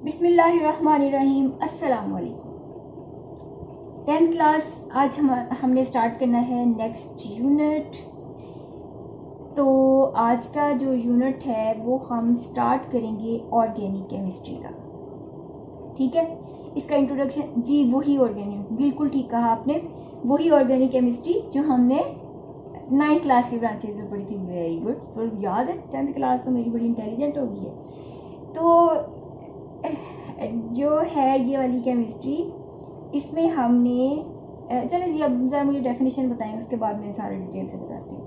बिस्मिल्लाहिर्रहमानिर्रहीम। अस्सलाम वालेकुम। 10th क्लास आज हमने स्टार्ट करना है नेक्स्ट यूनिट। तो आज का जो यूनिट है वो हम स्टार्ट करेंगे ऑर्गेनिक केमिस्ट्री का। ठीक है, इसका इंट्रोडक्शन जी वही ऑर्गेनिक, बिल्कुल ठीक कहा आपने, वही ऑर्गेनिक केमिस्ट्री जो हमने 9th क्लास की ब्रांचेज में पढ़ी थी। वेरी गुड, तो याद है 10th क्लास तो मेरी बड़ी इंटेलिजेंट हो गई है। तो जो है ये वाली केमिस्ट्री, इसमें हमने चलो जी अब ज़रा मुझे डेफिनेशन बताएं, उसके बाद मैं सारे डिटेल से बताती हूँ।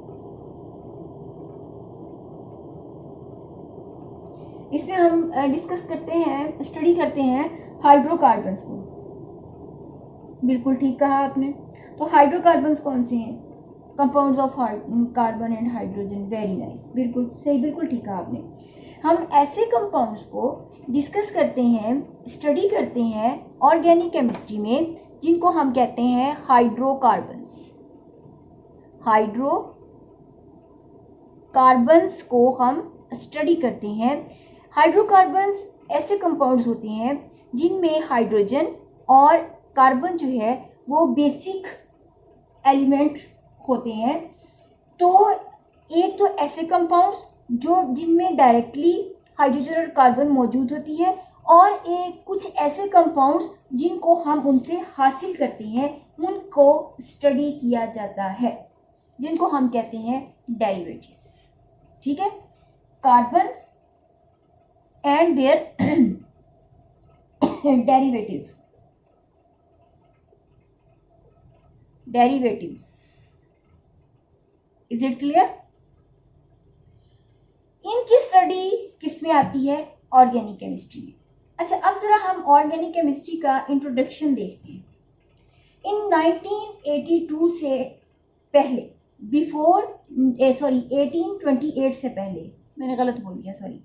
इसमें हम डिस्कस करते हैं, स्टडी करते हैं हाइड्रोकार्बन्स को। बिल्कुल ठीक कहा आपने। तो हाइड्रोकार्बन्स कौन से हैं? Compounds of carbon and hydrogen. Very nice, बिल्कुल सही, बिल्कुल ठीक कहा आपने। हम ऐसे कंपाउंड्स को डिस्कस करते हैं, स्टडी करते हैं ऑर्गेनिक केमिस्ट्री में, जिनको हम कहते हैं हाइड्रोकार्बन्स। हाइड्रोकार्बन्स को हम स्टडी करते हैं। हाइड्रोकार्बन्स ऐसे कंपाउंड्स होते हैं जिनमें हाइड्रोजन और कार्बन जो है वो बेसिक एलिमेंट होते हैं। तो एक तो ऐसे कंपाउंड्स जो जिनमें डायरेक्टली हाइड्रोजन और कार्बन मौजूद होती है, और एक कुछ ऐसे कंपाउंड्स जिनको हम उनसे हासिल करते हैं, उनको स्टडी किया जाता है, जिनको हम कहते हैं डेरिवेटिव्स। ठीक है, carbon and their derivatives. Is it clear? इनकी स्टडी किस में आती है? ऑर्गेनिक केमिस्ट्री में। अच्छा, अब जरा हम ऑर्गेनिक केमिस्ट्री का इंट्रोडक्शन देखते हैं। इन 1982 से पहले, बिफोर 1828 से पहले, मैंने गलत बोल दिया, सॉरी।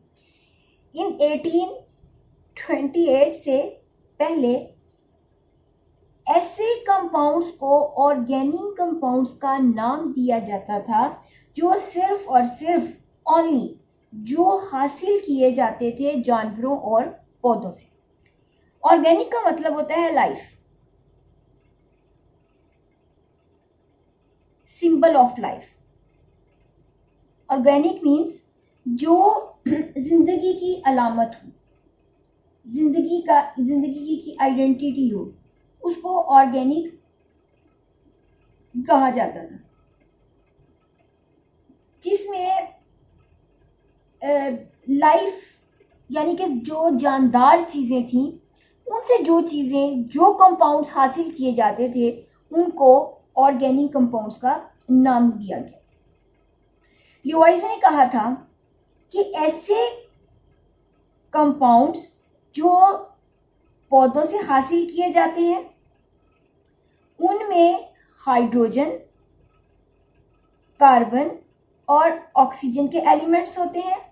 इन 1828 से पहले ऐसे कंपाउंड्स को ऑर्गेनिक कंपाउंड्स का नाम दिया जाता था जो सिर्फ और सिर्फ ओनली जो हासिल किए जाते थे जानवरों और पौधों से। ऑर्गेनिक का मतलब होता है life, symbol of life. Organic means जो जिंदगी की अलामत हो, जिंदगी की आइडेंटिटी हो, उसको ऑर्गेनिक कहा जाता था। जिसमें लाइफ यानी कि जो जानदार चीज़ें थीं, उनसे जो चीज़ें, जो कंपाउंड्स हासिल किए जाते थे, उनको ऑर्गेनिक कंपाउंड्स का नाम दिया गया। ल्यूइस ने कहा था कि ऐसे कंपाउंड्स जो पौधों से हासिल किए जाते हैं, उनमें हाइड्रोजन, कार्बन और ऑक्सीजन के एलिमेंट्स होते हैं।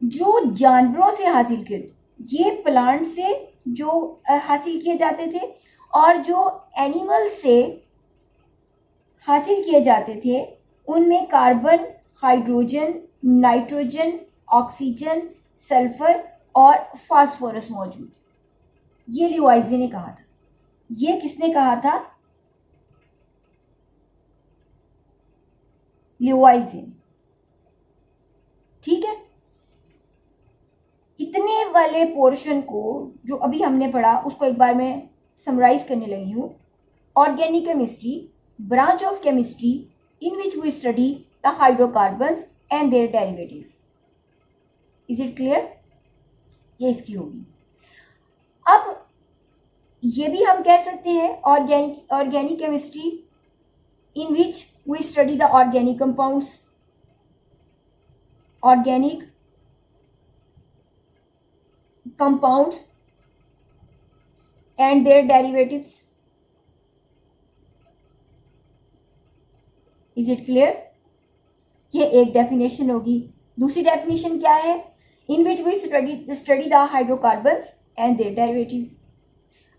जो जानवरों से हासिल किए, ये प्लांट से जो हासिल किए जाते थे, और जो एनिमल से हासिल किए जाते थे, उनमें carbon, hydrogen, nitrogen, oxygen, sulphur और फास्फोरस मौजूद। ये ल्यूइस ने कहा था। ये किसने कहा था? ल्यूइस ने। ठीक है, इतने वाले पोर्शन को जो अभी हमने पढ़ा, उसको एक बार मैं समराइज करने लगी हूँ। Organic chemistry, branch of chemistry in which we study the hydrocarbons and their derivatives. Is it clear? ये इसकी होगी। अब ये भी हम कह सकते हैं organic chemistry in which we study the organic compounds, organic compounds and their derivatives. Is it clear? ये एक डेफिनेशन होगी। दूसरी डेफिनेशन क्या है? In which we study the hydrocarbons and their derivatives.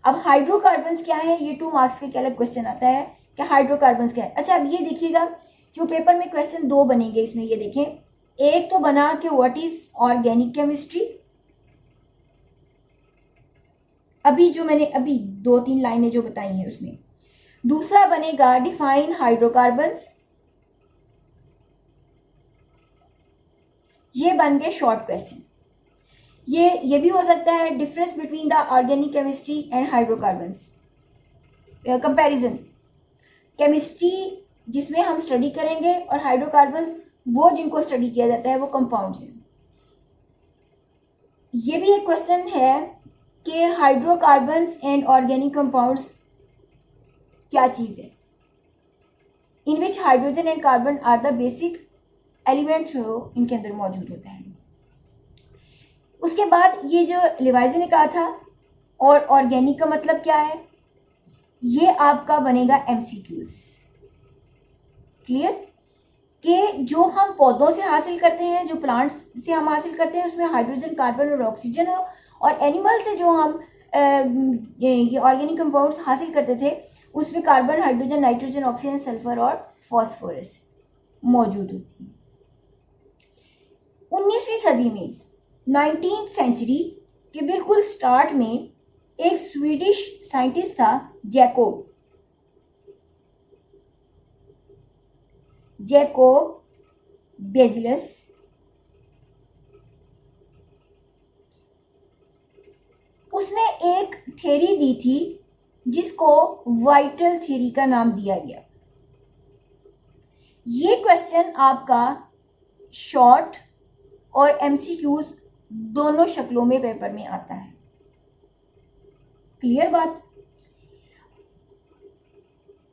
अब हाइड्रोकार्बन्स क्या है? ये 2 मार्क्स के अलग क्वेश्चन आता है कि हाइड्रोकार्बन्स क्या है। अच्छा, अब ये देखिएगा, जो पेपर में क्वेश्चन 2 बनेंगे इसमें, ये देखें। एक तो बना कि व्हाट इज ऑर्गेनिक केमिस्ट्री, अभी जो मैंने अभी 2-3 लाइनें जो बताई हैं उसमें। दूसरा बनेगा डिफाइन हाइड्रोकार्बन्स, ये बन गए शॉर्ट क्वेश्चन। ये भी हो सकता है difference between the organic chemistry and hydrocarbons, comparison, chemistry जिसमें हम स्टडी करेंगे और हाइड्रोकार्बन्स वो जिनको स्टडी किया जाता है वो कंपाउंड्स हैं। ये भी एक क्वेश्चन है कि हाइड्रोकार्बन्स एंड ऑर्गेनिक कंपाउंड्स क्या चीज़ है, in which hydrogen and carbon are the basic elements जो इनके अंदर मौजूद होता है। उसके बाद ये जो लिवाइजे ने कहा था और ऑर्गेनिक का मतलब क्या है, ये आपका बनेगा एमसीक्यूज। क्लियर कि जो हम पौधों से हासिल करते हैं, जो प्लांट्स से हम हासिल करते हैं, उसमें हाइड्रोजन, कार्बन और ऑक्सीजन हो, और एनिमल से जो हम ये ऑर्गेनिक कंपाउंड्स हासिल करते थे उसमें carbon, hydrogen, nitrogen, oxygen, sulphur और फॉस्फोरस मौजूद होती है। 19वीं सदी में 19th सेंचुरी के बिल्कुल स्टार्ट में एक स्वीडिश साइंटिस्ट था जैकोब बेजलस। उसने एक थ्योरी दी थी जिसको वाइटल थ्योरी का नाम दिया गया। ये क्वेश्चन आपका शॉर्ट और एमसीक्यूज दोनों शक्लों में पेपर में आता है। क्लियर बात।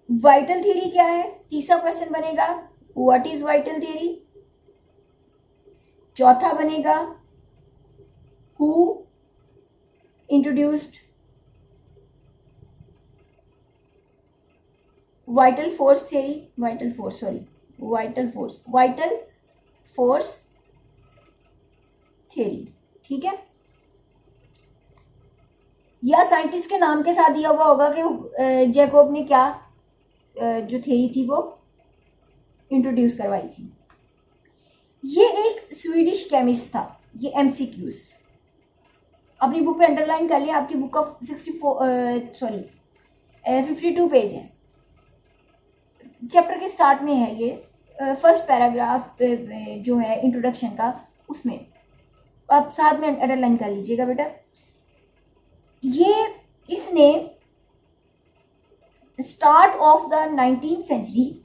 वाइटल थ्योरी क्या है, तीसरा क्वेश्चन बनेगा व्हाट इज वाइटल थ्योरी। चौथा बनेगा who introduced vital force theory, vital force theory. ठीक है, या साइंटिस्ट के नाम के साथ दिया हुआ होगा कि जैकोब ने क्या जो थ्योरी थी वो इंट्रोड्यूस करवाई थी। ये एक स्वीडिश केमिस्ट था। ये एमसीक्यूज अपनी बुक पे अंडरलाइन कर लिया। आपकी बुक का 52 पेज है। चैप्टर के स्टार्ट में है ये, फर्स्ट पैराग्राफ जो है इंट्रोडक्शन का, उसमें आप साथ में अंडरलाइन कर लीजिएगा बेटा। ये इसने start of the 19th century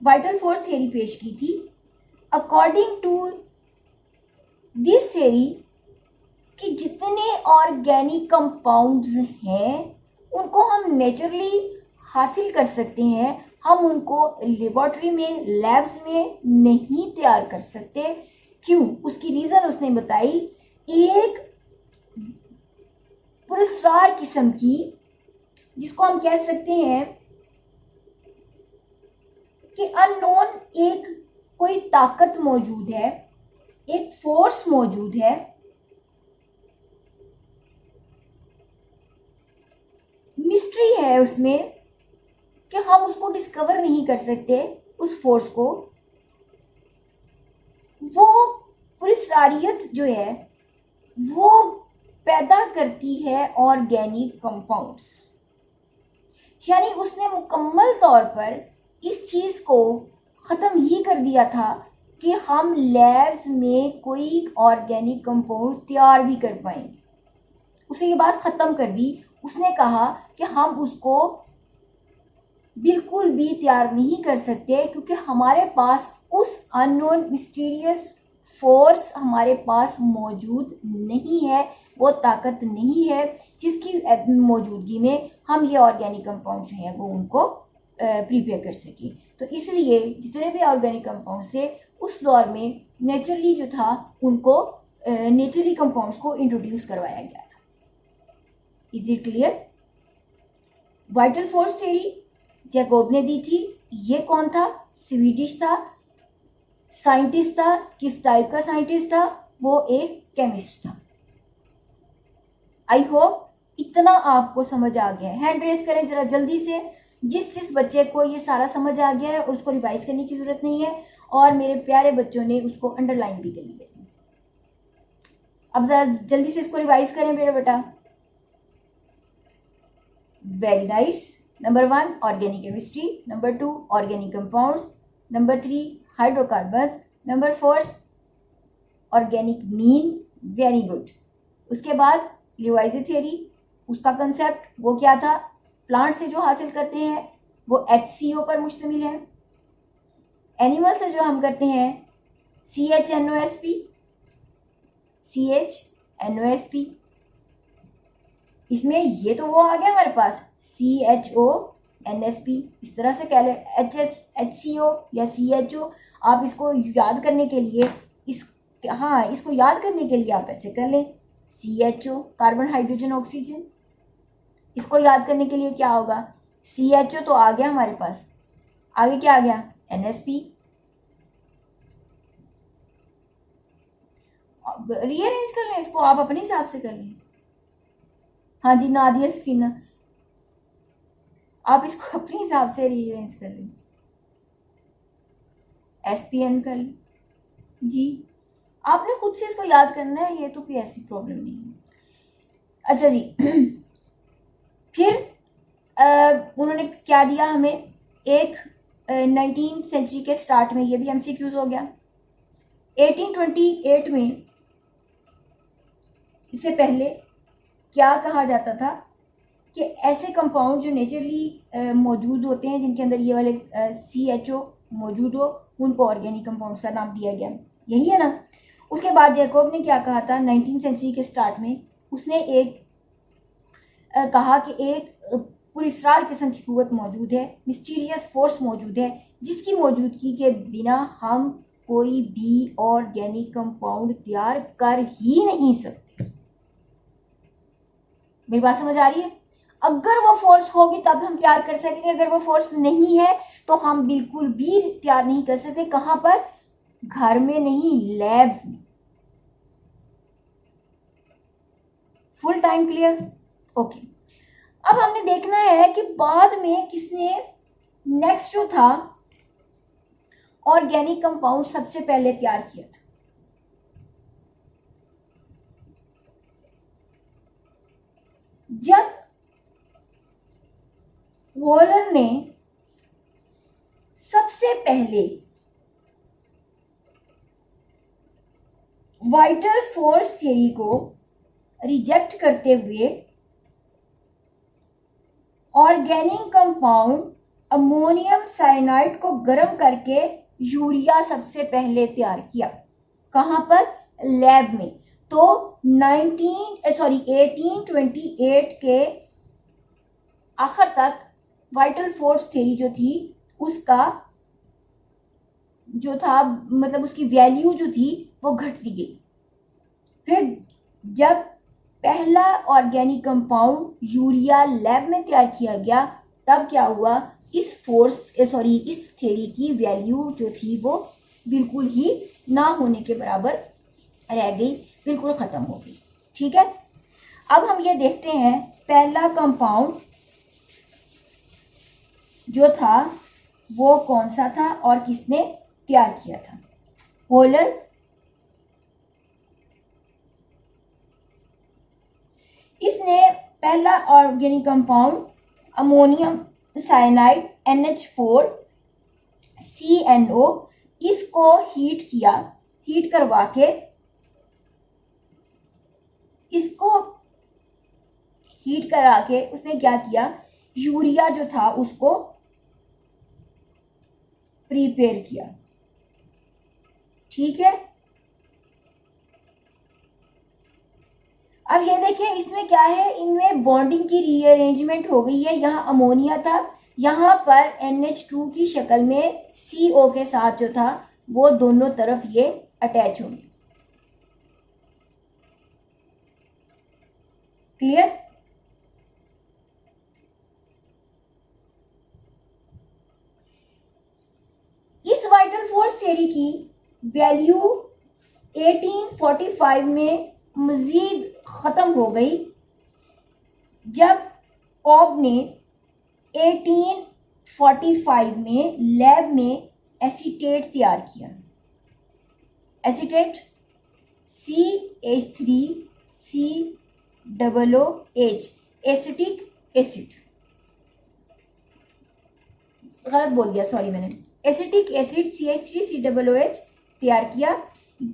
vital force theory पेश की थी। अकॉर्डिंग टू दिस थ्योरी कि जितने ऑर्गेनिक कंपाउंड्स हैं उनको हम नेचुरली हासिल कर सकते हैं, हम उनको लेबोरेटरी में, लैब्स में नहीं तैयार कर सकते। क्यों? उसकी रीज़न उसने बताई। एक पुरस्कार किस्म की, जिसको हम कह सकते हैं कि अननोन एक कोई ताकत मौजूद है, एक फोर्स मौजूद है, मिस्ट्री है उसमें कि हम उसको डिस्कवर नहीं कर सकते उस फोर्स को। वो पुरस्कारियत जो है वो पैदा करती है ऑर्गेनिक कंपाउंड्स। यानी उसने मुकम्मल तौर पर इस चीज़ को ख़त्म ही कर दिया था कि हम लैब्स में कोई ऑर्गेनिक कंपाउंड तैयार भी कर पाएंगे। उसे ये बात ख़त्म कर दी। उसने कहा कि हम उसको बिल्कुल भी तैयार नहीं कर सकते क्योंकि हमारे पास उस अननोन मिस्टीरियस फोर्स हमारे पास मौजूद नहीं है, वो ताकत नहीं है जिसकी मौजूदगी में हम ये ऑर्गेनिक कंपाउंड जो है वो उनको प्रिपेयर कर सकें। तो इसलिए जितने भी ऑर्गेनिक कंपाउंड्स थे उस दौर में नेचुरली जो था उनको नेचुरली कंपाउंड्स को इंट्रोड्यूस करवाया गया था। Is it clear? Vital force theory Jacob ने दी थी। ये कौन था? स्वीडिश था, साइंटिस्ट था। किस टाइप का साइंटिस्ट था? वो एक केमिस्ट था। आई होप इतना आपको समझ आ गया है। हैंड रेज करें जरा जल्दी से जिस बच्चे को ये सारा समझ आ गया है और उसको रिवाइज करने की ज़रूरत नहीं है, और मेरे प्यारे बच्चों ने उसको अंडरलाइन भी कर लिया है। अब ज़रा जल्दी से इसको रिवाइज करें मेरे बेटा। Very nice. Number 1 organic chemistry, number 2 organic compounds, number 3 hydrocarbon, number 4 organic mean, very good. उसके बाद ल्यूइसी थ्योरी, उसका कंसेप्ट वो क्या था, प्लांट से जो हासिल करते हैं वो HCO पर मुश्तमिल है, एनिमल से जो हम करते हैं CHNOSP, CHNOSP, इसमें ये तो वो आ गया हमारे पास CHONSP, इस तरह से कह ले HCO या CHO। आप इसको याद करने के लिए इसको याद करने के लिए आप ऐसे कर लें CHO कार्बन हाइड्रोजन ऑक्सीजन। इसको याद करने के लिए क्या होगा, CHO तो आ गया हमारे पास, आगे क्या आ गया NSP। रीअरेंज कर लें इसको, आप अपने हिसाब से कर लें। हाँ जी नादिया सफीना, आप इसको अपने हिसाब से रीअरेंज कर लें, SPN कर लें जी, आपने खुद से इसको याद करना है, ये तो कोई ऐसी प्रॉब्लम नहीं है। अच्छा जी फिर उन्होंने क्या दिया हमें, एक 19th सेंचुरी के स्टार्ट में, ये भी MCQs हो गया। 1828 में, इससे पहले क्या कहा जाता था कि ऐसे कंपाउंड जो नेचुरली मौजूद होते हैं, जिनके अंदर ये वाले CHO मौजूद हो, उनको ऑर्गेनिक कंपाउंड्स का नाम दिया गया, यही है ना। उसके बाद जैकोब ने क्या कहा था 19th सेंचुरी के स्टार्ट में, उसने एक कहा कि एक पुरस्रार किस्म की कुव्वत मौजूद है, मिस्टीरियस फोर्स मौजूद है, जिसकी मौजूदगी के बिना हम कोई भी ऑर्गेनिक कंपाउंड तैयार कर ही नहीं सकते। मेरी बात समझ आ रही है, अगर वो फोर्स होगी तब हम तैयार कर सकेंगे, अगर वो फोर्स नहीं है तो हम बिल्कुल भी तैयार नहीं कर सकते। कहां पर, घर में नहीं, लैब्स में। Full time clear, okay. अब हमने देखना है कि बाद में किसने नेक्स्ट जो था ऑर्गेनिक कंपाउंड सबसे पहले तैयार किया था। जब वॉलर ने सबसे पहले वाइटल फोर्स थ्योरी को रिजेक्ट करते हुए ऑर्गेनिक कंपाउंड अमोनियम साइनाइड को गर्म करके यूरिया सबसे पहले तैयार किया, कहां पर, लैब में। तो 1828 के आखिर तक वाइटल फोर्स थ्योरी जो थी उसका जो था, मतलब उसकी वैल्यू जो थी वो घटती गई। फिर जब पहला ऑर्गेनिक कंपाउंड यूरिया लैब में तैयार किया गया, तब क्या हुआ, इस थ्योरी की वैल्यू जो थी वो बिल्कुल ही ना होने के बराबर रह गई, बिल्कुल खत्म हो गई। ठीक है, अब हम ये देखते हैं पहला कंपाउंड जो था वो कौन सा था और किसने तैयार किया था। वॉलर, इसने पहला organic compound ammonium cyanide NH4 CNO, इसको हीट किया, हीट करवा के उसने क्या किया, यूरिया जो था उसको प्रिपेयर किया। ठीक है, अब ये देखिए इसमें क्या है, इनमें बॉन्डिंग की रीअरेंजमेंट हो गई है। यहाँ अमोनिया था, यहाँ पर NH2 की शक्ल में CO के साथ जो था वो दोनों तरफ ये अटैच हो गए। क्लियर, इस वाइटल फोर्स थ्योरी की वैल्यू 1845 में मजीद खत्म हो गई, जब कॉब ने 1845 में लैब में एसीटेट तैयार किया। Acetate CH3COOH, acetic acid. गलत बोल दिया, सॉरी, मैंने एसिटिक एसिड CH3COOH तैयार किया,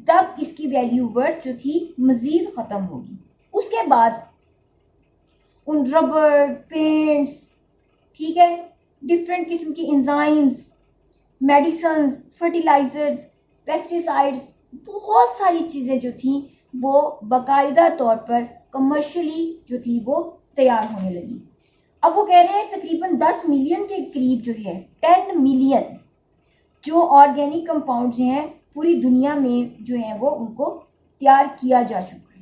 तब इसकी वैल्यू वर्थ जो थी मजीद ख़त्म होगी। उसके बाद उन रबर, पेंट्स, ठीक है, डिफरेंट किस्म की एंजाइम्स, मेडिसन्स, फर्टिलाइजर्स, पेस्टिसाइड्स, बहुत सारी चीज़ें जो थी वो बाकायदा तौर पर कमर्शियली जो थी वो तैयार होने लगी। अब वो कह रहे हैं तकरीबन 10 मिलियन के करीब जो है, 10 मिलियन जो ऑर्गेनिक कंपाउंड्स हैं पूरी दुनिया में जो है वो उनको तैयार किया जा चुका है।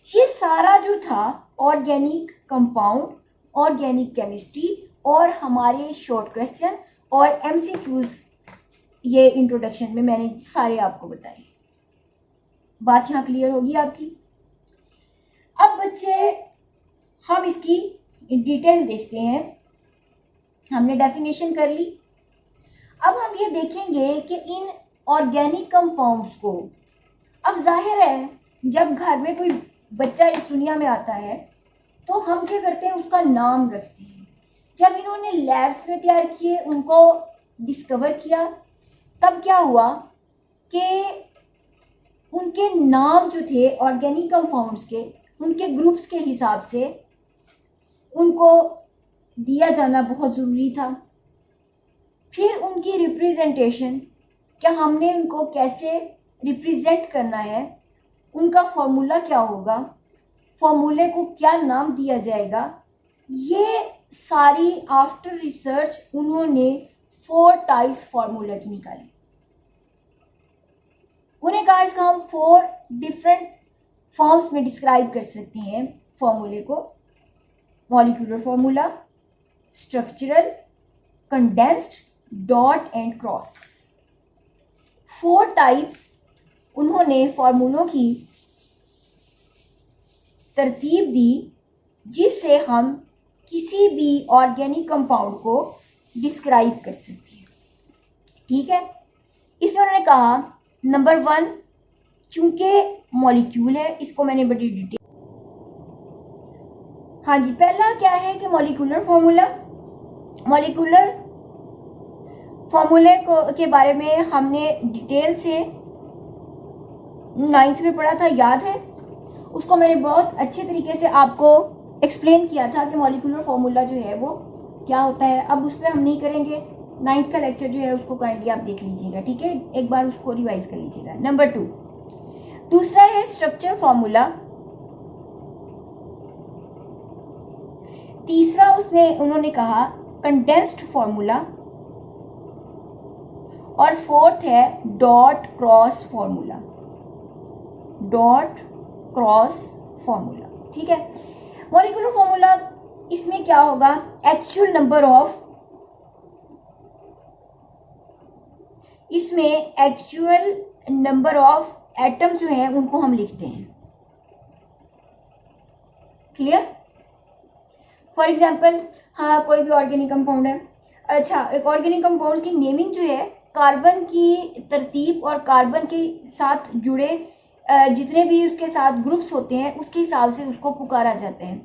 ये सारा जो था ऑर्गेनिक कंपाउंड, ऑर्गेनिक केमिस्ट्री और हमारे शॉर्ट क्वेश्चन और MCQs, ये इंट्रोडक्शन में मैंने सारे आपको बताए। बात यहाँ क्लियर होगी आपकी। अब बच्चे हम इसकी डिटेल देखते हैं। हमने डेफिनेशन कर ली। अब हम ये देखेंगे कि इन ऑर्गेनिक कंपाउंड्स को, अब जाहिर है जब घर में कोई बच्चा इस दुनिया में आता है तो हम क्या करते हैं, उसका नाम रखते हैं। जब इन्होंने लैब्स में तैयार किए, उनको डिस्कवर किया, तब क्या हुआ कि उनके नाम जो थे ऑर्गेनिक कंपाउंड्स के, उनके ग्रुप्स के हिसाब से उनको दिया जाना बहुत ज़रूरी था। फिर उनकी रिप्रेजेंटेशन, क्या हमने उनको कैसे रिप्रेजेंट करना है, उनका फॉर्मूला क्या होगा, फॉर्मूले को क्या नाम दिया जाएगा, ये सारी आफ्टर रिसर्च उन्होंने 4 टाइप्स फार्मूला की निकाली। उन्हें कहा इसका हम 4 डिफरेंट फॉर्म्स में डिस्क्राइब कर सकते हैं फॉर्मूले को। Molecular formula, structural, condensed, dot and cross. 4 types उन्होंने फार्मूलों की तरतीब दी जिससे हम किसी भी ऑर्गेनिक कंपाउंड को डिस्क्राइब कर सकते हैं। ठीक है, इसमें उन्होंने कहा नंबर 1, चूंकि मॉलिक्यूल है, इसको मैंने बड़ी डिटेल, हाँ जी, पहला क्या है कि मॉलिक्यूलर फार्मूला। मॉलिक्यूलर फार्मूले को के बारे में हमने डिटेल से 9th में पढ़ा था, याद है? उसको मैंने बहुत अच्छे तरीके से आपको एक्सप्लेन किया था कि मॉलिक्यूलर फार्मूला जो है वो क्या होता है। अब उस पर हम नहीं करेंगे, 9th का लेक्चर जो है उसको काइंडली आप देख लीजिएगा, ठीक है, एक बार उसको रिवाइज कर लीजिएगा। नंबर 2, दूसरा है स्ट्रक्चर फार्मूला। तीसरा उन्होंने कहा कंडेंस्ड फार्मूला, और 4th है dot cross formula. Dot cross formula, ठीक है। मॉलिक्यूलर फार्मूला, इसमें क्या होगा, एक्चुअल नंबर ऑफ, इसमें एक्चुअल नंबर ऑफ एटम्स जो है उनको हम लिखते हैं। क्लियर? फॉर एग्जाम्पल, हाँ, कोई भी ऑर्गेनिक कंपाउंड है। अच्छा, एक ऑर्गेनिक कंपाउंड की नेमिंग जो है कार्बन की तरतीब और कार्बन के साथ जुड़े जितने भी उसके साथ ग्रुप्स होते हैं उसके हिसाब से उसको पुकारा जाता है।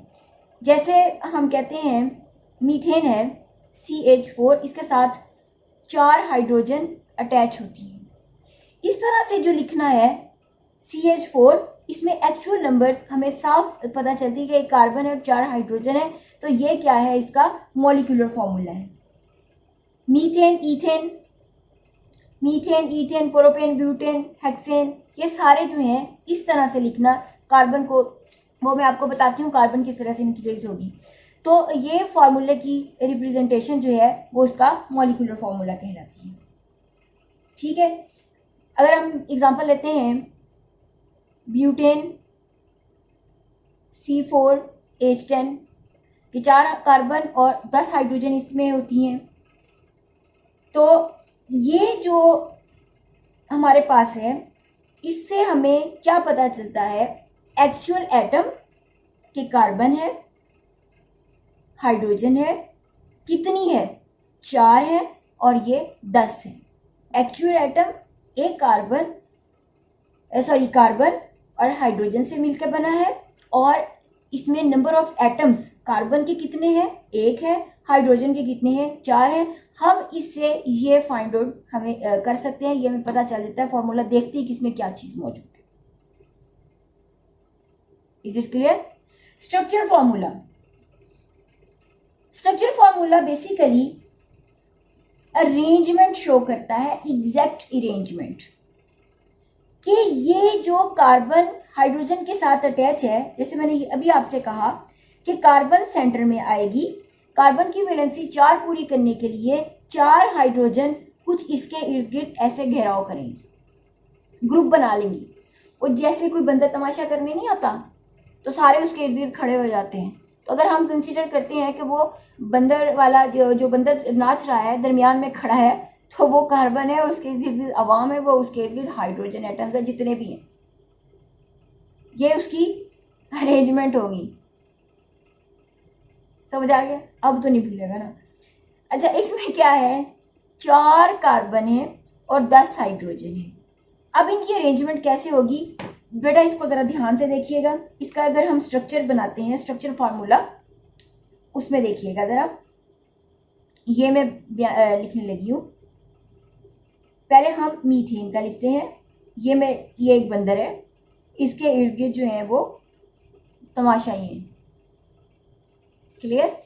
जैसे हम कहते हैं मीथेन है CH4, इसके साथ 4 हाइड्रोजन अटैच होती है। इस तरह से जो लिखना है CH4, इसमें एक्चुअल नंबर हमें साफ पता चलती है कि एक कार्बन है और 4 हाइड्रोजन है, तो ये क्या है, इसका मॉलिक्यूलर फॉर्मूला है। Methane, ethane, methane, ethane, propane, butane, hexane, ये सारे जो हैं इस तरह से लिखना। कार्बन को वो मैं आपको बताती हूँ कार्बन किस तरह से इंक्रीज होगी। तो ये फार्मूले की रिप्रेजेंटेशन जो है वो इसका मॉलिक्यूलर फार्मूला कहलाती है। ठीक है, अगर हम एग्जांपल लेते हैं ब्यूटेन C4H10 के 4 कार्बन और 10 हाइड्रोजन इसमें होती हैं। तो ये जो हमारे पास है इससे हमें क्या पता चलता है, एक्चुअल एटम के कार्बन है, हाइड्रोजन है, कितनी है, 4 है और ये 10 है। एक्चुअल एटम एक कार्बन और हाइड्रोजन से मिलकर बना है और इसमें नंबर ऑफ एटम्स कार्बन के कितने हैं, 1 है, हाइड्रोजन के कितने हैं, 4 है। हम इससे ये फाइंड आउट हमें कर सकते हैं, ये हमें पता चल जाता है, फॉर्मूला देखते हैं कि इसमें क्या चीज मौजूद है। Is it clear? Structure formula, structure formula basically arrangement show करता है, एग्जैक्ट अरेंजमेंट, कि ये जो कार्बन हाइड्रोजन के साथ अटैच है, जैसे मैंने अभी आपसे कहा कि कार्बन सेंटर में आएगी, कार्बन की वैलेंसी 4 पूरी करने के लिए 4 हाइड्रोजन कुछ इसके इर्द गिर्द ऐसे घेराव करेंगे, ग्रुप बना लेंगी। और जैसे कोई बंदर तमाशा करने नहीं आता तो सारे उसके इर्द गिर्द खड़े हो जाते हैं। तो अगर हम कंसीडर करते हैं कि वो बंदर वाला जो बंदर नाच रहा है दरमियान में खड़ा है, तो वो कार्बन है, उसके इर्द गिर्द अवाम है, वो उसके इर्द गिर्द हाइड्रोजन एटम्स है जितने भी हैं। ये उसकी अरेंजमेंट होगी। समझ आ गया? अब तो नहीं भूलेगा ना। अच्छा, इसमें क्या है, 4 कार्बन है और 10 हाइड्रोजन है। अब इनकी अरेंजमेंट कैसे होगी बेटा, इसको जरा ध्यान से देखिएगा। इसका अगर हम स्ट्रक्चर बनाते हैं, स्ट्रक्चर फॉर्मूला, उसमें देखिएगा जरा। ये मैं लिखने लगी हूँ। पहले हम मीथेन का लिखते हैं। ये एक बंदर है, इसके इर्द गिर्द जो है वो तमाशाई है। क्लियर?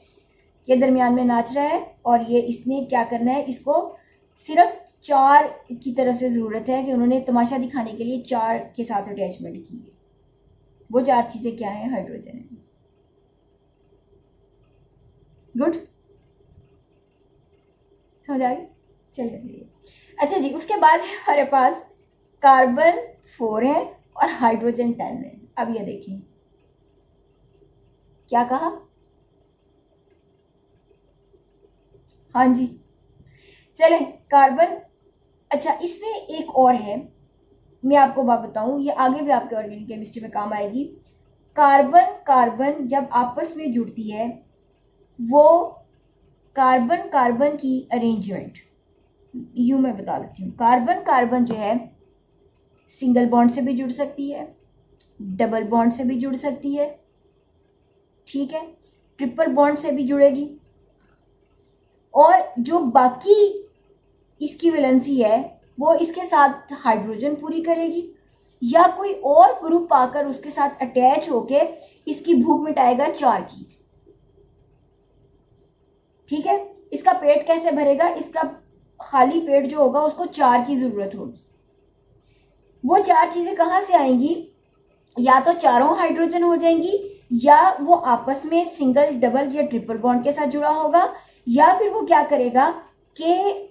ये दरमियान में नाच रहा है और ये इसने क्या करना है, इसको सिर्फ 4 की तरफ से ज़रूरत है कि उन्होंने तमाशा दिखाने के लिए 4 के साथ अटैचमेंट की है। वो 4 चीज़ें क्या है, हाइड्रोजन है। गुड, समझ आ गई? चलिए। अच्छा जी, उसके बाद हमारे पास कार्बन 4 है और हाइड्रोजन 10 है। अब ये देखिए क्या कहा। हाँ जी, चले कार्बन। अच्छा, इसमें एक और है, मैं आपको बात बताऊं, ये आगे भी आपके ऑर्गेनिक केमिस्ट्री में काम आएगी। कार्बन कार्बन जब आपस में जुड़ती है, वो कार्बन कार्बन की अरेंजमेंट यूं मैं बता देती हूँ। कार्बन कार्बन जो है सिंगल बॉन्ड से भी जुड़ सकती है, डबल बॉन्ड से भी जुड़ सकती है, ठीक है, ट्रिपल बॉन्ड से भी जुड़ेगी। और जो बाकी इसकी वैलेंसी है वो इसके साथ हाइड्रोजन पूरी करेगी, या कोई और ग्रुप आकर उसके साथ अटैच होके इसकी भूख मिटाएगा 4 की। ठीक है, इसका पेट कैसे भरेगा, इसका खाली पेट जो होगा उसको 4 की जरूरत होगी। वो 4 चीजें कहाँ से आएंगी, या तो चारों हाइड्रोजन हो जाएंगी, या वो आपस में सिंगल डबल या ट्रिपल बॉन्ड के साथ जुड़ा होगा, या फिर वो क्या करेगा कि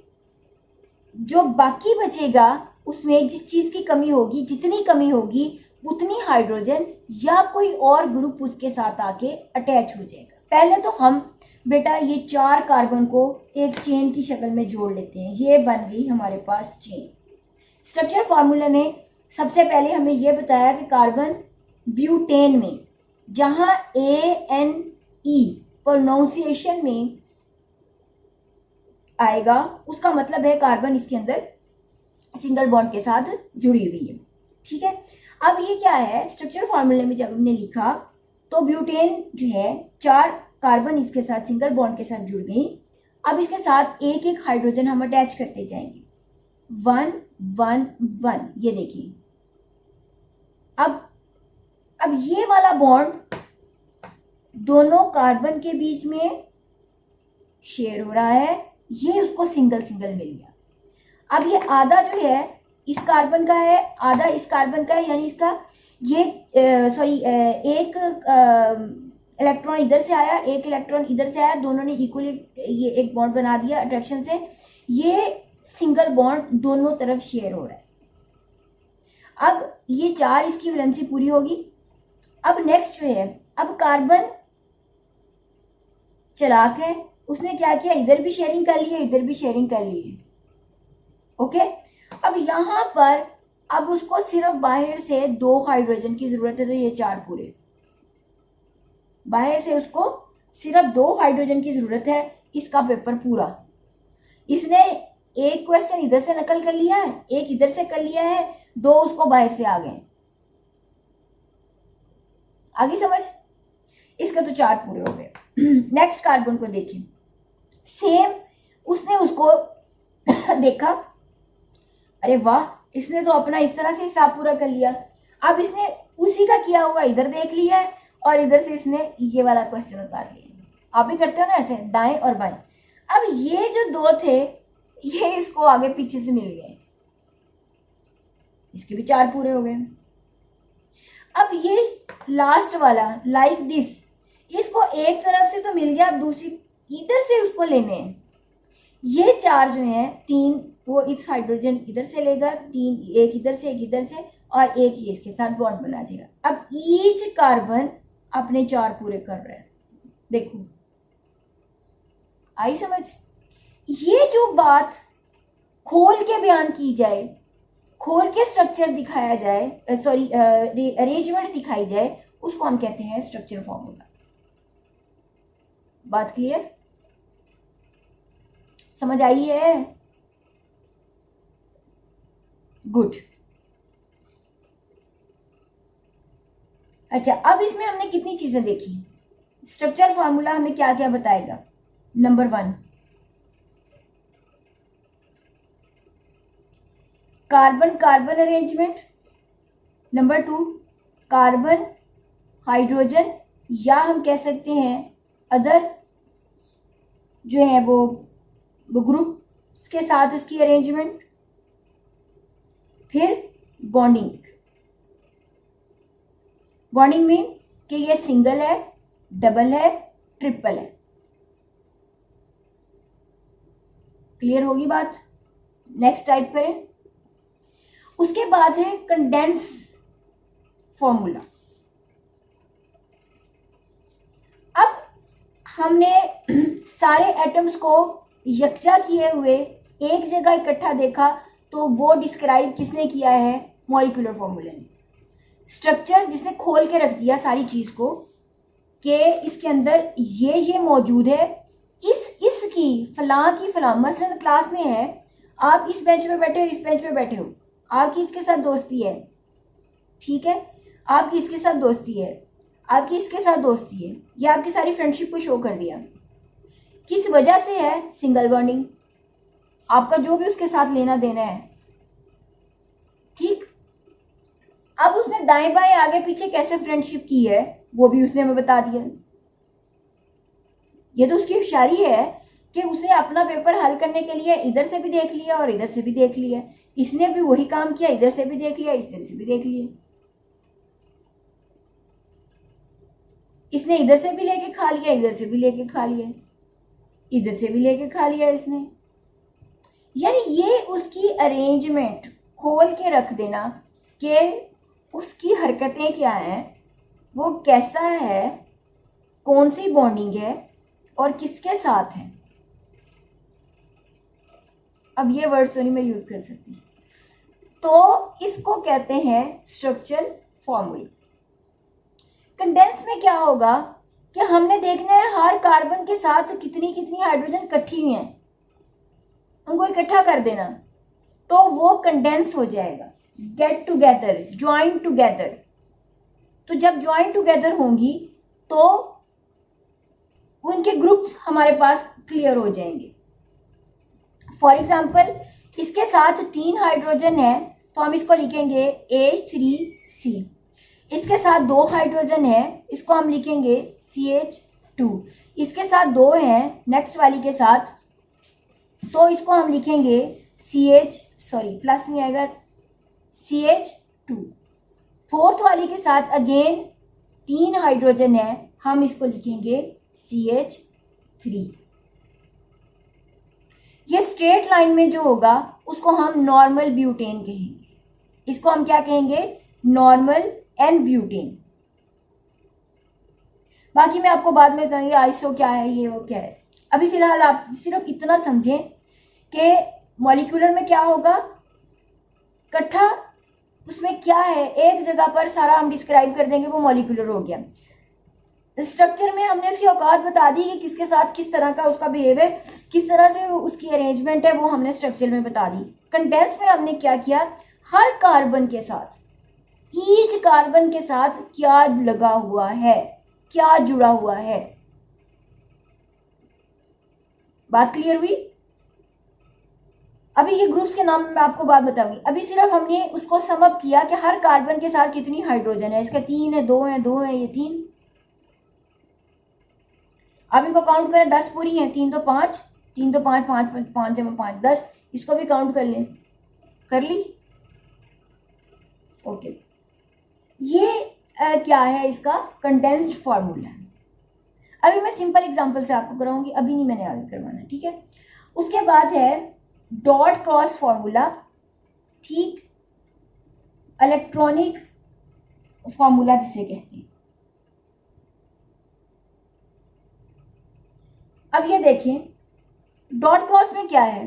जो बाकी बचेगा उसमें जिस चीज की कमी होगी, जितनी कमी होगी उतनी हाइड्रोजन या कोई और ग्रुप उसके साथ आके अटैच हो जाएगा। पहले तो हम बेटा ये 4 कार्बन को एक चेन की शक्ल में जोड़ लेते हैं। ये बन गई हमारे पास चेन। स्ट्रक्चर फार्मूला ने सबसे पहले हमें यह बताया कि कार्बन ब्यूटेन में, जहां ANE प्रोनाउंसिएशन में आएगा, उसका मतलब है कार्बन इसके अंदर सिंगल बॉन्ड के साथ जुड़ी हुई है। ठीक है, अब ये क्या है, स्ट्रक्चर फॉर्मूले में जब हमने लिखा तो ब्यूटेन जो है 4 कार्बन इसके साथ सिंगल बॉन्ड के साथ जुड़ गई। अब इसके साथ एक एक हाइड्रोजन हम अटैच करते जाएंगे, 1 1 1। ये देखिए, अब ये वाला बॉन्ड दोनों कार्बन के बीच में शेयर हो रहा है, ये उसको सिंगल सिंगल मिल गया। अब ये आधा जो है इस कार्बन का है, आधा इस कार्बन का है, यानी इसका ये एक इलेक्ट्रॉन इधर से आया, एक इलेक्ट्रॉन इधर से आया, दोनों ने इक्वली ये एक बॉन्ड बना दिया अट्रैक्शन से। ये सिंगल बॉन्ड दोनों तरफ शेयर हो रहा है। अब ये 4 इसकी वैलेंसी पूरी होगी। अब नेक्स्ट जो है, अब कार्बन चालाक है, उसने क्या किया, इधर भी शेयरिंग कर ली है, इधर भी शेयरिंग कर ली है। ओके, अब यहां पर अब उसको सिर्फ बाहर से 2 हाइड्रोजन की जरूरत है, तो ये 4 पूरे। बाहर से उसको सिर्फ 2 हाइड्रोजन की जरूरत है, इसका पेपर पूरा। इसने एक क्वेश्चन इधर से नकल कर लिया है, एक इधर से कर लिया है, 2 उसको बाहर से आ गए। आगे समझ? इसका तो 4 पूरे हो गए। नेक्स्ट कार्बन को देखिए, सेम उसने उसको देखा, अरे वाह, इसने तो अपना इस तरह से हिसाब पूरा कर लिया। अब इसने उसी का किया हुआ इधर देख लिया है और इधर से इसने ये वाला क्वेश्चन उतार लिया। आप भी करते हो ना ऐसे, दाएं और बाएं। अब ये जो 2 थे ये इसको आगे पीछे से मिल गए, इसके भी 4 पूरे हो गए। अब ये लास्ट वाला लाइक दिस, इसको एक तरफ से तो मिल गया, अब दूसरी इधर से उसको लेने हैं। ये 4 जो हैं, 3 वो इस हाइड्रोजन इधर से लेगा, 3 एक इधर से, एक इधर से, और एक ये इसके साथ बॉन्ड बना देगा। अब ईच कार्बन अपने 4 पूरे कर रहा है। देखो आई समझ? ये जो बात खोल के बयान की जाए, खोल के स्ट्रक्चर दिखाया जाए, सॉरी अरेंजमेंट दिखाई जाए, उसको हम कहते हैं स्ट्रक्चर फॉर्मूला। बात क्लियर? समझ आई है? गुड। अच्छा, अब इसमें हमने कितनी चीजें देखी? स्ट्रक्चर फॉर्मूला हमें क्या क्या बताएगा? Number 1, carbon carbon arrangement. Number 2, carbon hydrogen, या हम कह सकते हैं अदर जो है वो ग्रुप के साथ इसकी अरेंजमेंट। फिर बॉन्डिंग। बॉन्डिंग मीन कि ये सिंगल है, डबल है, ट्रिपल है। क्लियर होगी बात? नेक्स्ट टाइप करें। उसके बाद है कंडेंस फॉर्मूला। अब हमने सारे एटम्स को यकजा किए हुए एक जगह इकट्ठा देखा, तो वो डिस्क्राइब किसने किया है? मॉलिक्यूलर फॉर्मूले ने। स्ट्रक्चर जिसने खोल के रख दिया सारी चीज को, कि इसके अंदर ये मौजूद है, इसकी फलां की फलां, मसलन क्लास में है, आप इस बेंच पे बैठे हो, इस बेंच पे बैठे हो, आपकी इसके साथ दोस्ती है, ठीक है, आपकी इसके साथ दोस्ती है, आपकी इसके साथ दोस्ती है, ये आपकी सारी फ्रेंडशिप को शो कर दिया। किस वजह से है? Single bonding. आपका जो भी उसके साथ लेना देना है, ठीक। अब उसने दाएं बाएं आगे पीछे कैसे फ्रेंडशिप की है वो भी उसने हमें बता दिया। ये तो उसकी होशियारी है कि उसने अपना पेपर हल करने के लिए इधर से भी देख लिया और इधर से भी देख लिया। इसने भी वही काम किया, इधर से भी देख लिया, इस तरह से भी देख लिया। इसने इधर से भी लेके खा लिया, इधर से भी लेके खा लिया, इधर से भी लेके खा लिया इसने। यानी ये उसकी अरेंजमेंट खोल के रख देना कि उसकी हरकतें क्या हैं, वो कैसा है, कौन सी बॉन्डिंग है और किसके साथ है। अब ये वर्ड्स तो नहीं मैं यूज कर सकती, तो इसको कहते हैं स्ट्रक्चर फॉर्मूला। कंडेंस में क्या होगा कि हमने देखना है हर कार्बन के साथ कितनी कितनी हाइड्रोजन इकट्ठी हुई हैं, उनको इकट्ठा कर देना, तो वो कंडेंस हो जाएगा। Get together, join together. तो जब ज्वाइन टुगेदर होंगी तो उनके ग्रुप हमारे पास क्लियर हो जाएंगे। फॉर एग्जाम्पल, इसके साथ 3 हाइड्रोजन है तो हम इसको लिखेंगे H3C। इसके साथ 2 हाइड्रोजन है, इसको हम लिखेंगे CH2। इसके साथ 2 हैं नेक्स्ट वाली के साथ, तो इसको हम लिखेंगे प्लस नहीं आएगा, CH2। फोर्थ वाली के साथ अगेन 3 हाइड्रोजन है, हम इसको लिखेंगे CH3। ये स्ट्रेट लाइन में जो होगा उसको हम नॉर्मल ब्यूटेन कहेंगे। इसको हम क्या कहेंगे? Normal n butane. बाकी मैं आपको बाद में बताऊंगी आइसो क्या है, ये वो क्या है। अभी फिलहाल आप सिर्फ इतना समझें कि मॉलिक्यूलर में क्या होगा, इकट्ठा उसमें क्या है, एक जगह पर सारा हम डिस्क्राइब कर देंगे, वो मॉलिक्यूलर हो गया। स्ट्रक्चर में हमने उसकी औकात बता दी कि किसके साथ किस तरह का उसका बिहेव है, किस तरह से उसकी अरेंजमेंट है, वो हमने स्ट्रक्चर में बता दी। कंडेंस में हमने क्या किया, हर कार्बन के साथ, ईच कार्बन के साथ क्या लगा हुआ है, क्या जुड़ा हुआ है। बात क्लियर हुई। अभी ये ग्रुप्स के नाम मैं आपको बात बताऊंगी। अभी सिर्फ हमने उसको सम अप किया कि हर कार्बन के साथ कितनी हाइड्रोजन है। इसका 3 है, 2 है, 2 है, ये 3। अब इनको काउंट करें, 10 पूरी है, 3 तो 5, 3 तो 5, 5 5 जमा 5 10। इसको भी काउंट कर लें, कर ली। ओके, ये क्या है, इसका कंडेंस्ड फॉर्मूला है। अभी मैं सिंपल एग्जांपल से आपको कराऊंगी, अभी नहीं मैंने आगे करवाना, ठीक है। उसके बाद है डॉट क्रॉस फॉर्मूला, ठीक, इलेक्ट्रॉनिक फॉर्मूला जिसे कहते हैं। अब ये देखें डॉट क्रॉस में क्या है,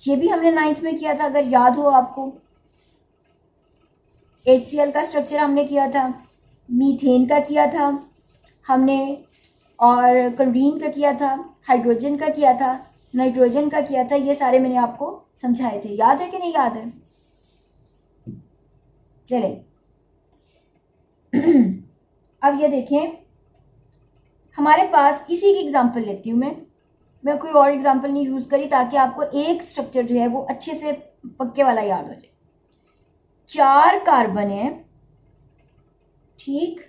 ये भी हमने 9th में किया था, अगर याद हो आपको। HCl का स्ट्रक्चर हमने किया था, मीथेन का किया था हमने, और क्लोरीन का किया था, हाइड्रोजन का किया था, नाइट्रोजन का किया था। ये सारे मैंने आपको समझाए थे, याद है कि नहीं याद है। चले अब ये देखें, हमारे पास इसी की एग्जांपल लेती हूँ मैं कोई और एग्जांपल नहीं यूज करी, ताकि आपको एक स्ट्रक्चर जो है वो अच्छे से पक्के वाला याद हो जाए। 4 कार्बन है, ठीक,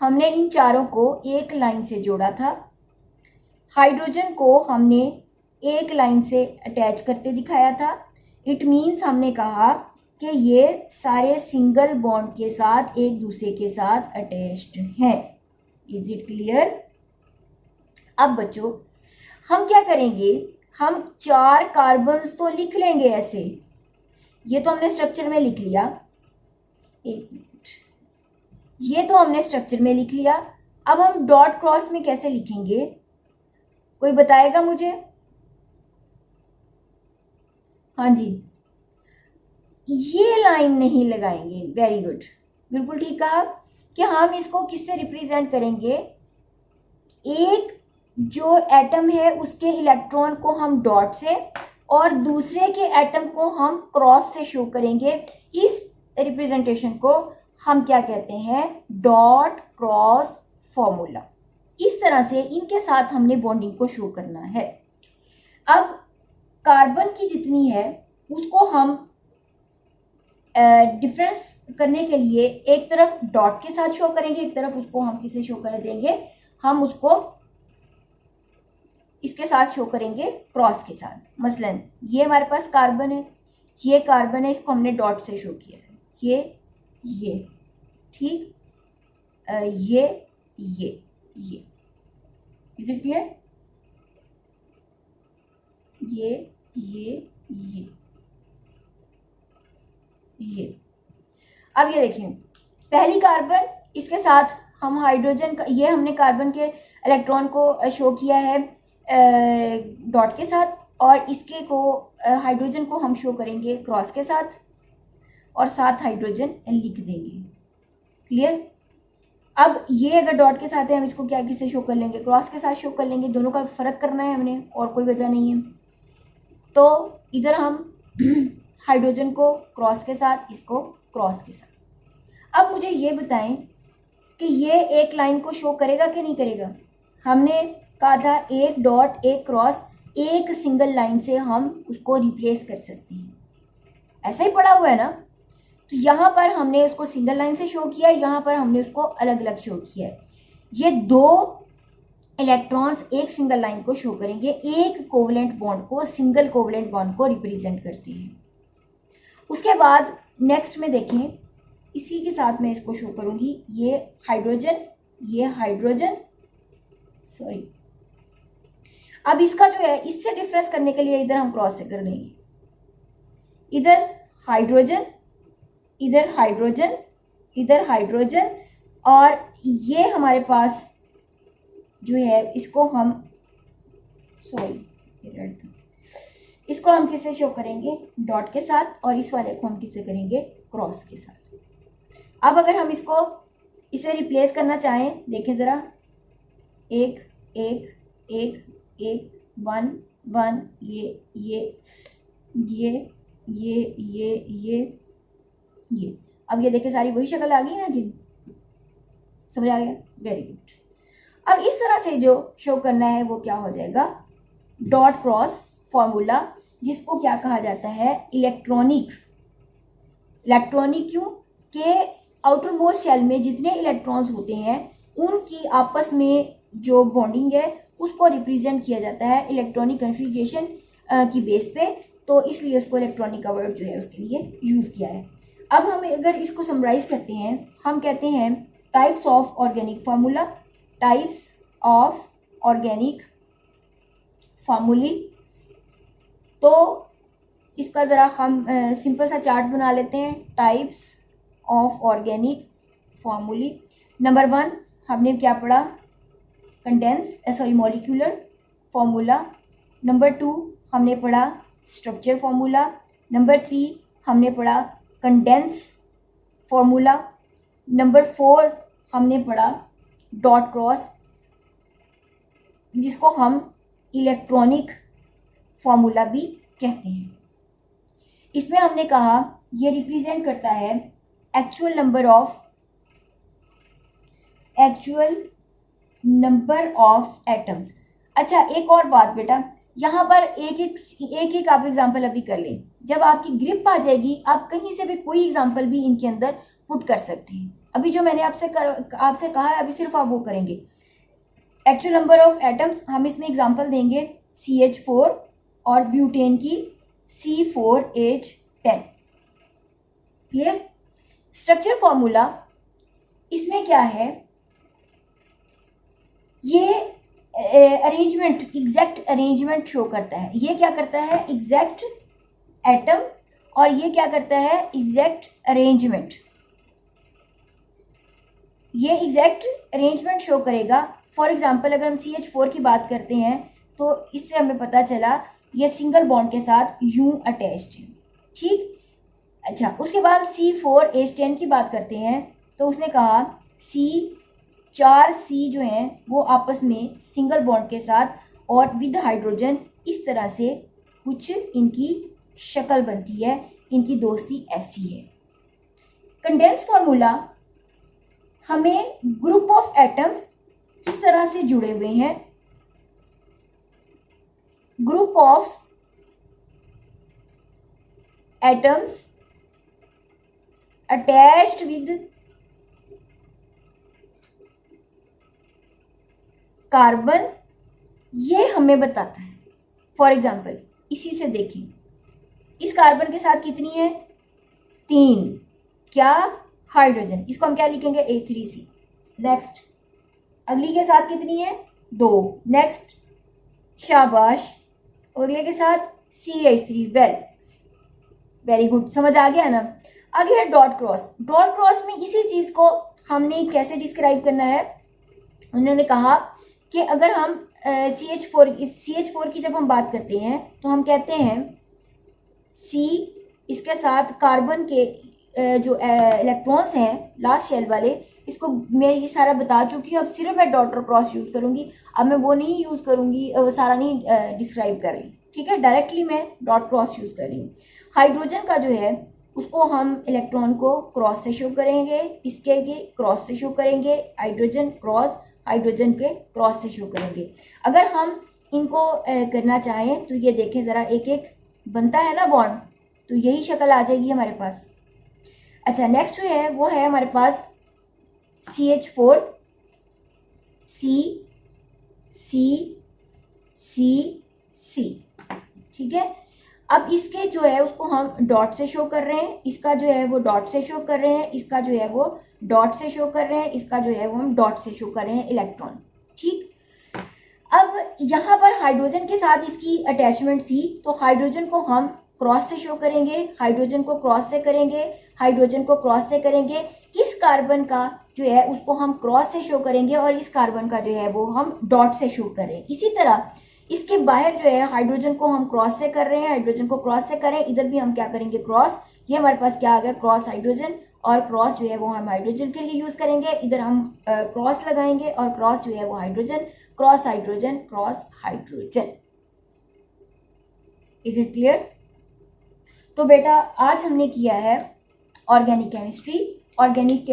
हमने इन चारों को एक लाइन से जोड़ा था। हाइड्रोजन को हमने एक लाइन से अटैच करते दिखाया था। इट मीन्स हमने कहा कि ये सारे सिंगल बॉन्ड के साथ एक दूसरे के साथ अटैच्ड हैं। Is it clear. अब बच्चों हम क्या करेंगे, हम 4 कार्बन्स तो लिख लेंगे ऐसे, ये तो हमने स्ट्रक्चर में लिख लिया। एक मिनट, ये तो हमने स्ट्रक्चर में लिख लिया। अब हम डॉट क्रॉस में कैसे लिखेंगे, कोई बताएगा मुझे। हाँ जी, ये लाइन नहीं लगाएंगे, वेरी गुड, बिल्कुल ठीक कहा, कि हम इसको किससे रिप्रेजेंट करेंगे। एक जो एटम है उसके इलेक्ट्रॉन को हम डॉट से, और दूसरे के एटम को हम क्रॉस से शो करेंगे। इस रिप्रेजेंटेशन को हम क्या कहते हैं, डॉट क्रॉस फॉर्मूला। इस तरह से इनके साथ हमने बॉन्डिंग को शो करना है। अब कार्बन की जितनी है उसको हम डिफरेंस करने के लिए एक तरफ डॉट के साथ शो करेंगे, एक तरफ उसको हम किसे शो कर देंगे, हम उसको इसके साथ शो करेंगे क्रॉस के साथ। मसलन ये हमारे पास कार्बन है, ये कार्बन है, इसको हमने डॉट से शो किया है, ये ठीक, ये इज इट क्लियर, ये। अब ये देखिए, पहली कार्बन, इसके साथ हम हाइड्रोजन का, ये हमने कार्बन के इलेक्ट्रॉन को शो किया है डॉट के साथ, और इसके को हाइड्रोजन को हम शो करेंगे क्रॉस के साथ, और साथ हाइड्रोजन लिख देंगे। क्लियर। अब ये अगर डॉट के साथ है, हम इसको क्या किससे शो कर लेंगे, क्रॉस के साथ शो कर लेंगे। दोनों का फर्क करना है हमने, और कोई वजह नहीं है। तो इधर हम हाइड्रोजन को क्रॉस के साथ, इसको क्रॉस के साथ। अब मुझे ये बताएं कि ये एक लाइन को शो करेगा कि नहीं करेगा। हमने कहा था एक डॉट एक क्रॉस, एक सिंगल लाइन से हम उसको रिप्लेस कर सकते हैं, ऐसा ही पड़ा हुआ है ना। तो यहाँ पर हमने उसको सिंगल लाइन से शो किया, यहाँ पर हमने उसको अलग अलग शो किया है। ये 2 इलेक्ट्रॉन्स एक सिंगल लाइन को शो करेंगे, एक कोवलेंट बॉन्ड को, सिंगल कोवलेंट बॉन्ड को रिप्रेजेंट करते हैं। उसके बाद नेक्स्ट में देखें, इसी के साथ मैं इसको शो करूंगी, ये हाइड्रोजन, सॉरी। अब इसका जो है, इससे डिफरेंस करने के लिए इधर हम क्रॉस से कर देंगे, इधर हाइड्रोजन, इधर हाइड्रोजन, इधर हाइड्रोजन, और ये हमारे पास जो है इसको हम, इसको हम किससे शो करेंगे, डॉट के साथ, और इस वाले को हम किससे करेंगे, क्रॉस के साथ। अब अगर हम इसे रिप्लेस करना चाहें, देखें जरा, एक एक एक एक, 1 1, ये। अब ये देखें, सारी वही शक्ल आ गई ना जी। समझ आ गया, वेरी गुड। अब इस तरह से जो शो करना है वो क्या हो जाएगा, डॉट क्रॉस फॉर्मूला, जिसको क्या कहा जाता है, इलेक्ट्रॉनिक क्यों के आउटर मोस्ट सेल में जितने इलेक्ट्रॉन्स होते हैं उनकी आपस में जो बॉन्डिंग है उसको रिप्रेजेंट किया जाता है इलेक्ट्रॉनिक कन्फिग्रेशन की बेस पे, तो इसलिए उसको इलेक्ट्रॉनिक का वर्ड जो है उसके लिए यूज़ किया है। अब हम अगर इसको समराइज करते हैं, हम कहते हैं types of organic formula, types of organic formulae. तो इसका ज़रा हम सिंपल सा चार्ट बना लेते हैं, टाइप्स ऑफ ऑर्गेनिक फार्मूली। नंबर 1 हमने क्या पढ़ा, मॉलिक्यूलर फार्मूला। नंबर 2 हमने पढ़ा स्ट्रक्चर फार्मूला। नंबर 3 हमने पढ़ा कंडेंस फार्मूला। नंबर 4 हमने पढ़ा डॉट क्रॉस, जिसको हम इलेक्ट्रॉनिक फार्मूला भी कहते हैं। इसमें हमने कहा ये रिप्रेजेंट करता है एक्चुअल नंबर ऑफ एटम्स। अच्छा एक और बात बेटा, यहाँ पर एक आप एग्जांपल अभी कर लें, जब आपकी ग्रिप आ जाएगी आप कहीं से भी कोई एग्जांपल भी इनके अंदर पुट कर सकते हैं। अभी जो मैंने आपसे कहा है अभी सिर्फ आप वो करेंगे। एक्चुअल नंबर ऑफ एटम्स, हम इसमें एग्जांपल देंगे CH4 और ब्यूटेन की C4H10। क्लियर। स्ट्रक्चर फॉर्मूला, इसमें क्या है, ये अरेंजमेंट, एग्जैक्ट अरेंजमेंट शो करता है। ये क्या करता है, एग्जैक्ट एटम, और ये क्या करता है, एग्जैक्ट अरेंजमेंट। ये एग्जैक्ट अरेंजमेंट शो करेगा। फॉर एग्जांपल अगर हम CH4 की बात करते हैं तो इससे हमें पता चला ये सिंगल बॉन्ड के साथ यूं अटैच्ड है, ठीक। अच्छा उसके बाद C4H10 की बात करते हैं तो उसने कहा चार C जो हैं वो आपस में सिंगल बॉन्ड के साथ और विद हाइड्रोजन इस तरह से कुछ इनकी शक्ल बनती है, इनकी दोस्ती ऐसी है। कंडेंस फार्मूला हमें ग्रुप ऑफ एटम्स किस तरह से जुड़े हुए हैं, group of atoms attached with carbon, ये हमें बताता है। फॉर एग्जाम्पल इसी से देखें, इस कार्बन के साथ कितनी है, 3, क्या, हाइड्रोजन, इसको हम क्या लिखेंगे, H3C। नेक्स्ट अगली के साथ कितनी है, 2, नेक्स्ट, शाबाश, अगले के साथ CH3, वेरी गुड, समझ आ गया ना। आगे है डॉट क्रॉस। डॉट क्रॉस में इसी चीज को हमने कैसे डिस्क्राइब करना है, उन्होंने कहा कि अगर हम CH4 की जब हम बात करते हैं तो हम कहते हैं C, इसके साथ कार्बन के जो इलेक्ट्रॉन्स हैं लास्ट शेल वाले, इसको मैं ये सारा बता चुकी हूँ। अब सिर्फ मैं डॉट क्रॉस यूज़ करूँगी, अब मैं वो नहीं यूज़ करूँगी, वो सारा नहीं डिस्क्राइब कर रही, ठीक है। डायरेक्टली मैं डॉट क्रॉस यूज़ कर रही हूँ। हाइड्रोजन का जो है उसको हम इलेक्ट्रॉन को क्रॉस से शो करेंगे, इसके क्रॉस से शो करेंगे, हाइड्रोजन क्रॉस, हाइड्रोजन के क्रॉस से शो करेंगे। अगर हम इनको करना चाहें तो ये देखें ज़रा, एक एक बनता है ना बॉन्ड, तो यही शक्ल आ जाएगी हमारे पास। अच्छा नेक्स्ट जो है वो है हमारे पास CH4, C, ठीक है। अब इसके जो है उसको हम डॉट से शो कर रहे हैं, इसका जो है वो डॉट से शो कर रहे हैं, इसका जो है वो डॉट से शो कर रहे हैं, इसका जो है वो हम डॉट से शो कर रहे हैं इलेक्ट्रॉन, ठीक। अब यहाँ पर हाइड्रोजन के साथ इसकी अटैचमेंट थी तो हाइड्रोजन को हम क्रॉस से शो करेंगे, हाइड्रोजन को क्रॉस से करेंगे, हाइड्रोजन को क्रॉस से करेंगे, इस कार्बन का जो है उसको हम क्रॉस से शो करेंगे और इस कार्बन का जो है वो हम डॉट से शो करें। इसी तरह इसके बाहर जो है हाइड्रोजन को हम क्रॉस से कर रहे हैं, हाइड्रोजन को क्रॉस से करें, इधर भी हम क्या करेंगे, क्रॉस। ये हमारे पास क्या आ गया, क्रॉस हाइड्रोजन, और क्रॉस जो है वो हम हाइड्रोजन के लिए यूज करेंगे, इधर हम क्रॉस लगाएंगे और क्रॉस जो है वो hydrogen, cross hydrogen, cross hydrogen. Is it clear. तो बेटा आज हमने किया है organic chemistry organic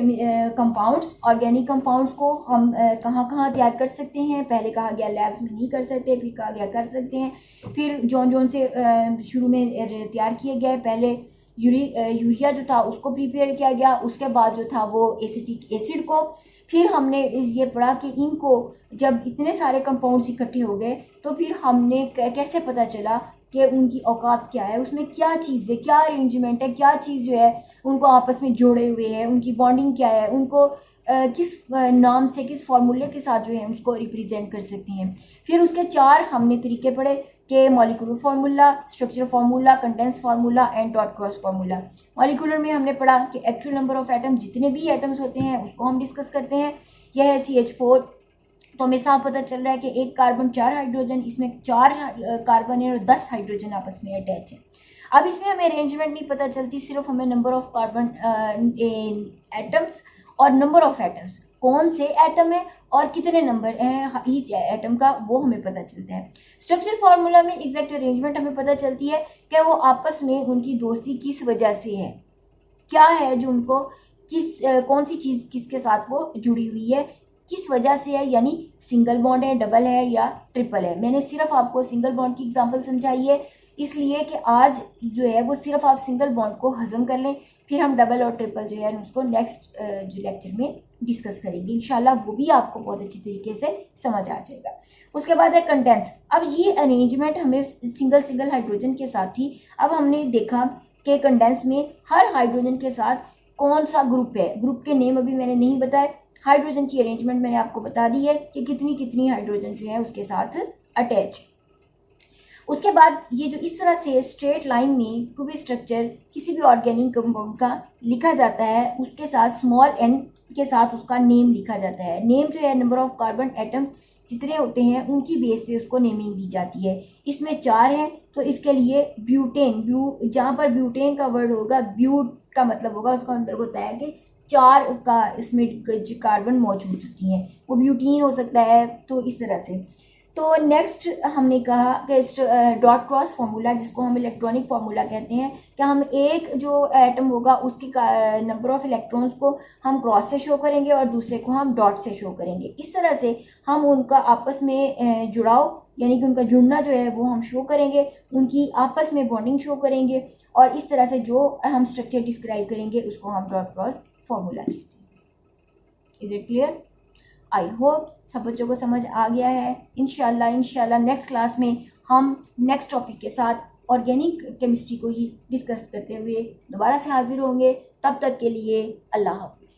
organic compounds को हम कहाँ कहाँ तैयार कर सकते हैं। पहले कहा गया लैब्स में नहीं कर सकते, फिर कहा गया कर सकते हैं, फिर जौन से शुरू में तैयार किया गया है। पहले यूरिया जो था उसको प्रिपेयर किया गया, उसके बाद जो था वो एसिटिक एसिड को। फिर हमने ये पढ़ा कि इनको जब इतने सारे कंपाउंड्स इकट्ठे हो गए तो फिर हमने कैसे पता चला कि उनकी औकात क्या है, उसमें क्या चीज़ है, क्या अरेंजमेंट है, क्या चीज़ जो है उनको आपस में जोड़े हुए है, उनकी बॉन्डिंग क्या है, उनको किस नाम से, किस फार्मूले के साथ जो है उसको रिप्रेजेंट कर सकते हैं। फिर उसके 4 हमने तरीके पढ़े कि molecular formula, structure formula, condense formula and dot cross formula. Molecular में हमने पढ़ा कि एक्चुअल नंबर ऑफ एटम, जितने भी एटम्स होते हैं उसको हम डिस्कस करते हैं। यह है CH4, तो हमें साफ पता चल रहा है कि 1 कार्बन 4 हाइड्रोजन, इसमें 4 कार्बन है और 10 हाइड्रोजन आपस में अटैच है। अब इसमें हमें अरेंजमेंट नहीं पता चलती, सिर्फ हमें नंबर ऑफ कार्बन एटम्स और नंबर ऑफ एटम्स, कौन से एटम है और कितने नंबर हैं ईच एटम का, वो हमें पता चलता है। स्ट्रक्चर फार्मूला में एग्जैक्ट अरेंजमेंट हमें पता चलती है कि वो आपस में उनकी दोस्ती किस वजह से है, क्या है जो उनको कौन सी चीज़ किसके साथ वो जुड़ी हुई है, किस वजह से है, यानी सिंगल बॉन्ड है, डबल है या ट्रिपल है। मैंने सिर्फ आपको सिंगल बॉन्ड की एग्जांपल समझाई है इसलिए कि आज जो है वो सिर्फ आप सिंगल बॉन्ड को हजम कर लें, फिर हम डबल और ट्रिपल जो है उसको नेक्स्ट जो लेक्चर में डिस्कस करेंगे। इंशाल्लाह वो भी आपको बहुत अच्छी तरीके से समझ आ जाएगा। उसके बाद है कंडेंस। अब ये अरेंजमेंट हमें सिंगल हाइड्रोजन के साथ थी। अब हमने देखा कि कंडेंस में हर हाइड्रोजन के साथ कौन सा ग्रुप है, ग्रुप के नेम अभी मैंने नहीं बताए, हाइड्रोजन की अरेंजमेंट मैंने आपको बता दी है कि कितनी कितनी हाइड्रोजन जो है उसके साथ अटैच। उसके बाद ये जो इस तरह से स्ट्रेट लाइन में कोई भी स्ट्रक्चर किसी भी ऑर्गेनिक कंपाउंड का लिखा जाता है, उसके साथ स्मॉल n के साथ उसका नेम लिखा जाता है। नेम जो है नंबर ऑफ कार्बन एटम्स जितने होते हैं उनकी बेस पे उसको नेमिंग दी जाती है। इसमें 4 हैं तो इसके लिए ब्यूटेन, जहाँ पर ब्यूटेन का वर्ड होगा, ब्यूट का मतलब होगा उसका अंदर होता है कि 4 का इसमें कार्बन मौजूद होती हैं, वो ब्यूटीन हो सकता है। तो इस तरह से तो नेक्स्ट हमने कहा कि डॉट क्रॉस फार्मूला, जिसको हम इलेक्ट्रॉनिक फार्मूला कहते हैं, कि हम एक जो एटम होगा उसके नंबर ऑफ इलेक्ट्रॉन्स को हम क्रॉस से शो करेंगे और दूसरे को हम डॉट से शो करेंगे। इस तरह से हम उनका आपस में जुड़ाव, यानी कि उनका जुड़ना जो है वो हम शो करेंगे, उनकी आपस में बॉन्डिंग शो करेंगे, और इस तरह से जो हम स्ट्रक्चर डिस्क्राइब करेंगे उसको हम डॉट क्रॉस फार्मूला कहते हैं। Is it clear? I hope सब बच्चों को समझ आ गया है। इंशाल्लाह नेक्स्ट क्लास में हम नेक्स्ट टॉपिक के साथ ऑर्गेनिक केमिस्ट्री को ही डिस्कस करते हुए दोबारा से हाजिर होंगे। तब तक के लिए अल्लाह हाफिज़।